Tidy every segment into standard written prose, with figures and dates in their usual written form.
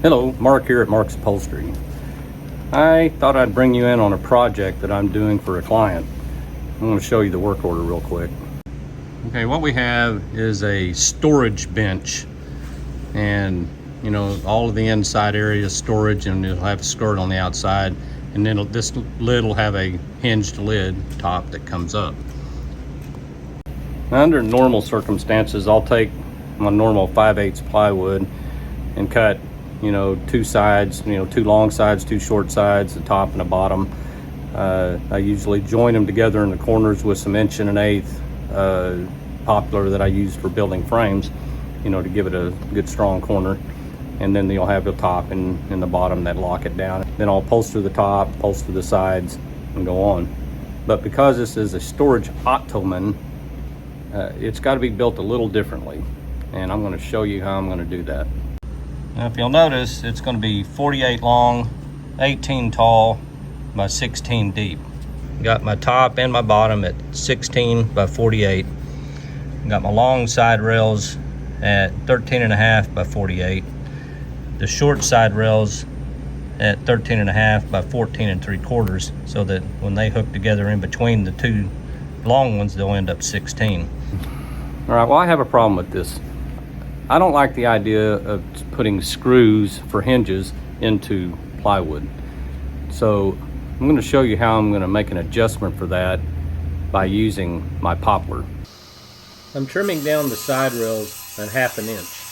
Hello, Mark here at Mark's Upholstery. I thought I'd bring you in on a project that I'm doing for a client. I'm going to show you the work order real quick. Okay, what we have is a storage bench, and you know, all of the inside area is storage, and it'll have a skirt on the outside, and then this lid will have a hinged lid top that comes up. Now, under normal circumstances, I'll take my normal 5/8 plywood and cut, you know, two sides, you know, two long sides, two short sides, the top and the bottom. I usually join them together in the corners with some 1 1/8 poplar that I use for building frames, you know, to give it a good strong corner. And then you'll have the top and the bottom that lock it down. Then I'll upholster the top, upholster the sides, and go on. But because this is a storage ottoman, it's got to be built a little differently. And I'm going to show you how I'm going to do that. Now, if you'll notice, it's going to be 48 long, 18 tall, by 16 deep. Got my top and my bottom at 16 by 48. Got my long side rails at 13.5 by 48. The short side rails at 13.5 by 14 3/4, so that when they hook together in between the two long ones, they'll end up 16. All right, well, I have a problem with this. I don't like the idea of putting screws for hinges into plywood. So I'm going to show you how I'm going to make an adjustment for that by using my poplar. I'm trimming down the side rails at 1/2 inch.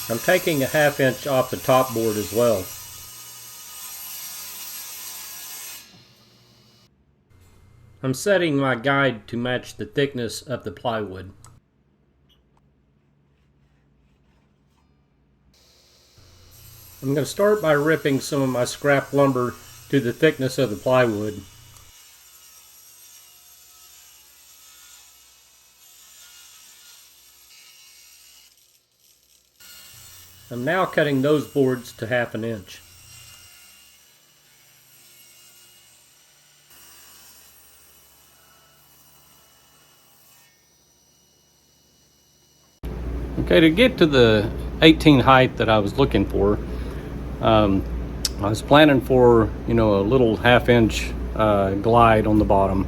I'm taking a 1/2 inch off the top board as well. I'm setting my guide to match the thickness of the plywood. I'm going to start by ripping some of my scrap lumber to the thickness of the plywood. I'm now cutting those boards to 1/2 inch. Okay, to get to the 18 height that I was looking for, I was planning for, you know, a little 1/2 inch glide on the bottom,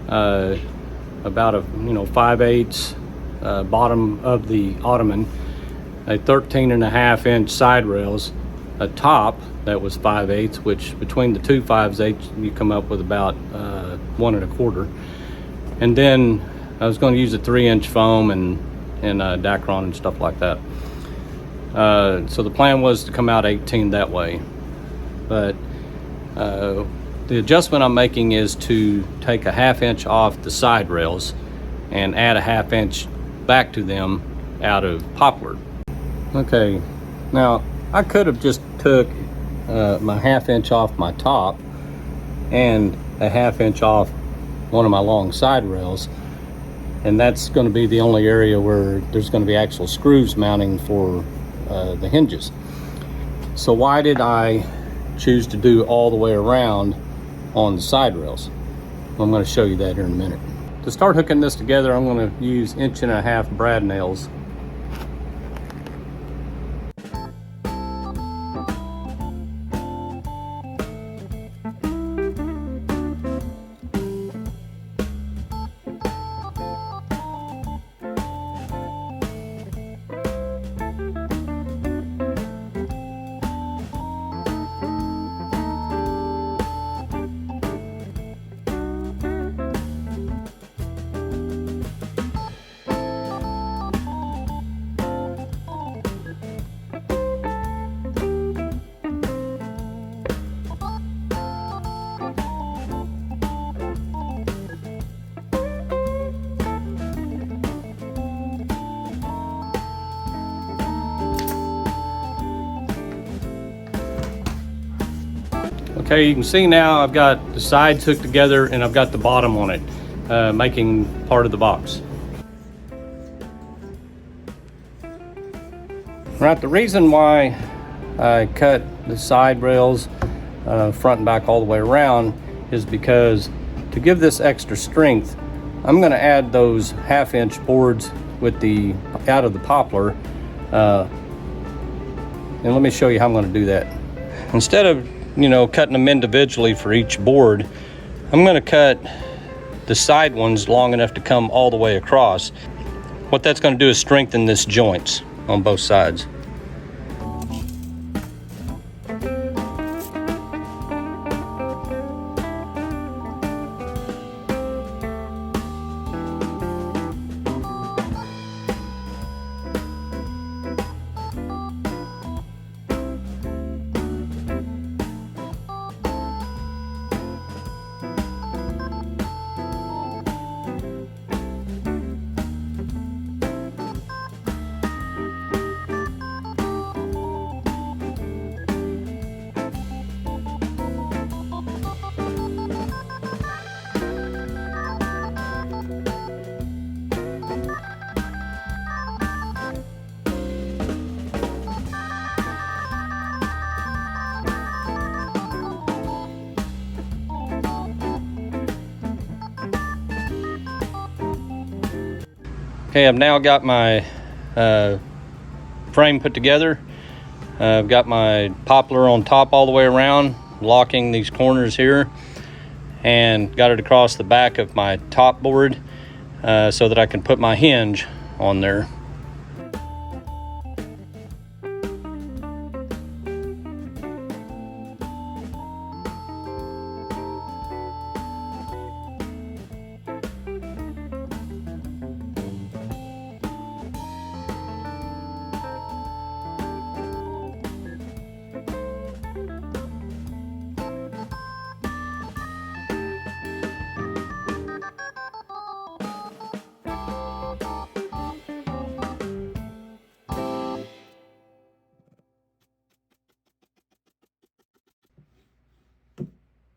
about a, you know, 5/8 bottom of the ottoman, a 13.5 inch side rails, a top that was 5/8, which between the two 5/8 you come up with about 1 1/4. And then I was going to use a 3-inch foam and Dacron and stuff like that. So the plan was to come out 18 that way. But the adjustment I'm making is to take a 1/2 inch off the side rails and add a 1/2 inch back to them out of poplar. Okay, now I could have just took my 1/2 inch off my top and a 1/2 inch off one of my long side rails, and that's going to be the only area where there's going to be actual screws mounting for the hinges. So why did I choose to do all the way around on the side rails? Well, I'm going to show you that here in a minute. To start hooking this together, I'm going to use 1.5 inch brad nails. Okay, you can see now I've got the sides hooked together and I've got the bottom on it, making part of the box. Right, the reason why I cut the side rails front and back all the way around is because to give this extra strength, I'm going to add those 1/2-inch boards with the out of the poplar, and let me show you how I'm going to do that. Instead of cutting them individually for each board, I'm going to cut the side ones long enough to come all the way across. What that's going to do is strengthen this joints on both sides. Okay, I've now got my frame put together. I've got my poplar on top all the way around, locking these corners here, and got it across the back of my top board so that I can put my hinge on there.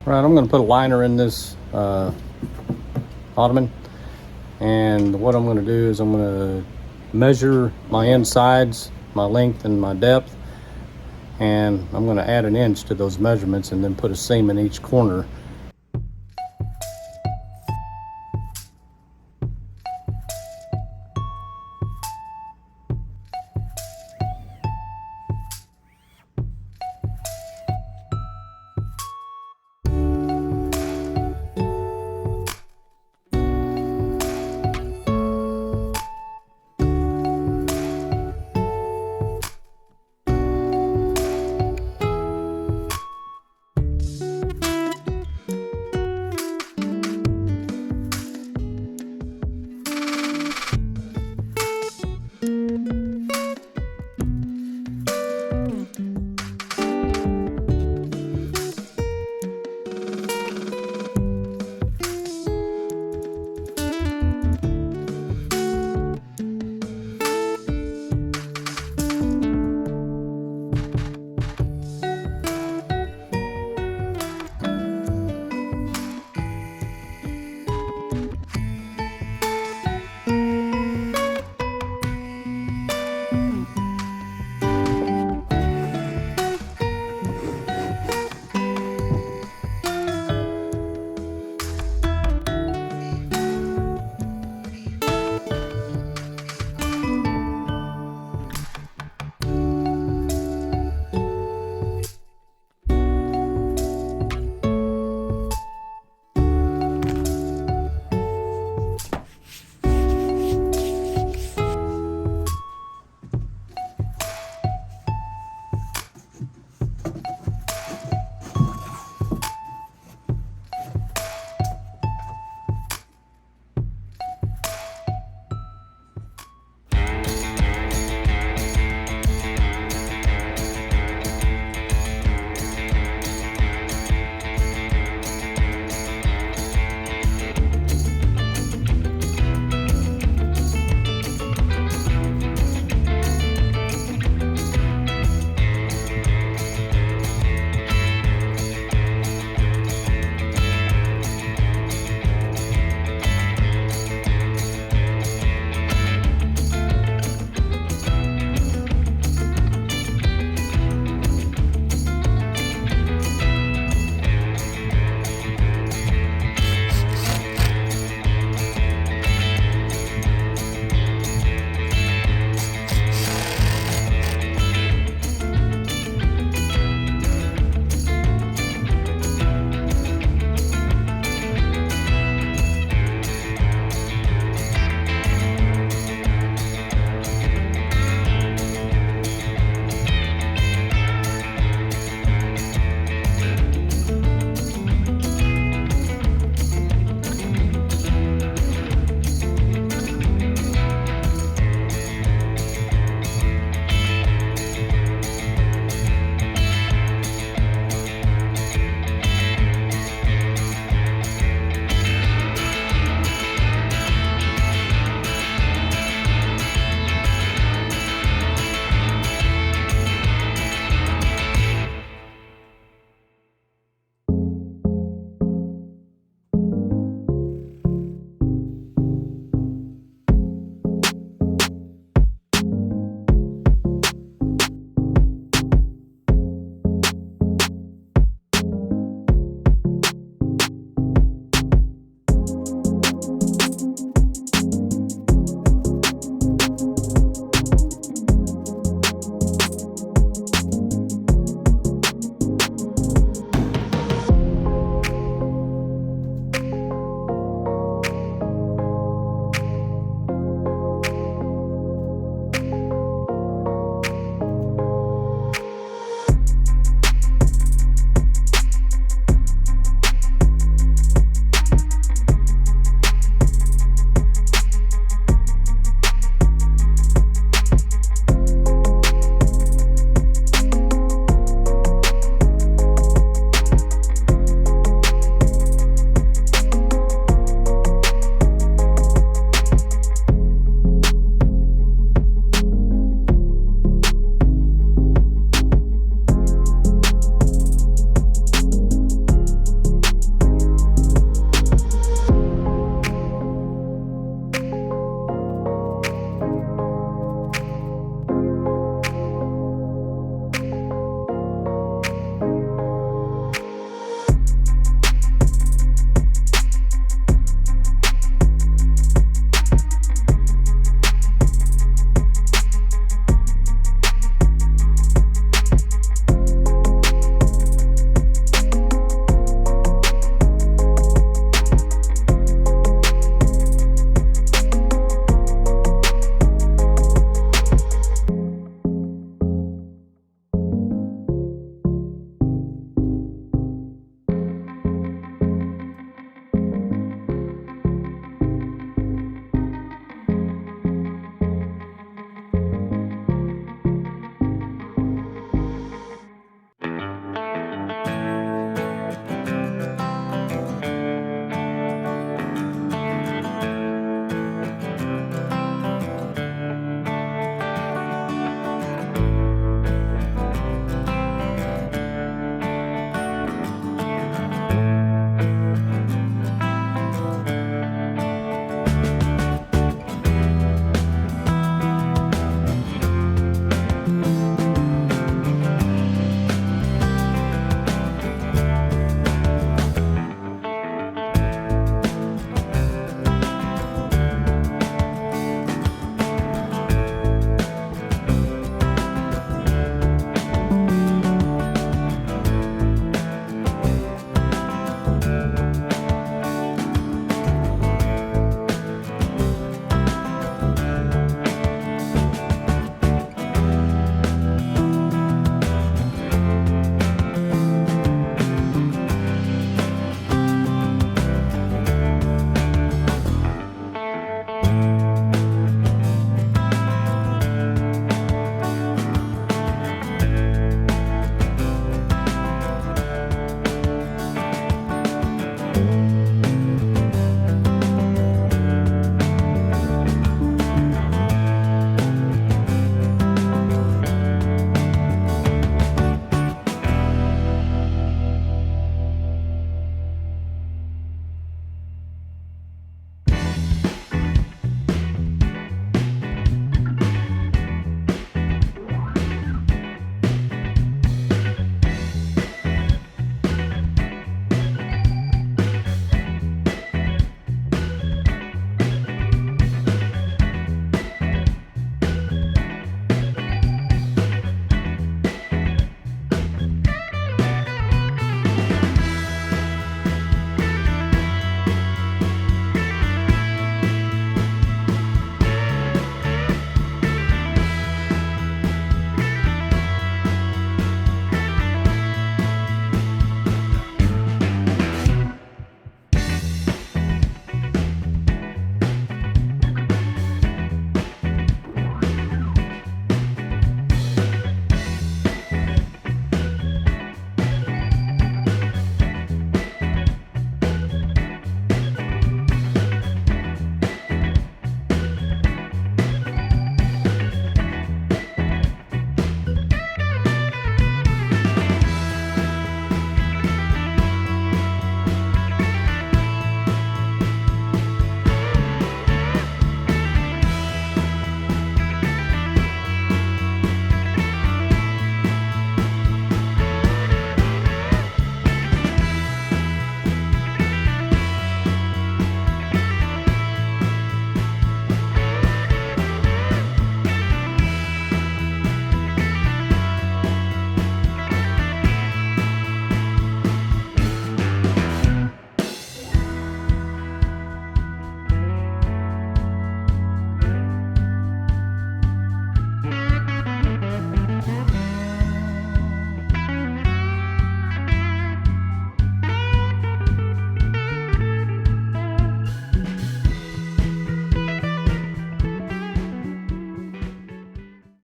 Right, I'm going to put a liner in this ottoman, and what I'm going to do is I'm going to measure my insides, my length and my depth, and I'm going to add an inch to those measurements and then put a seam in each corner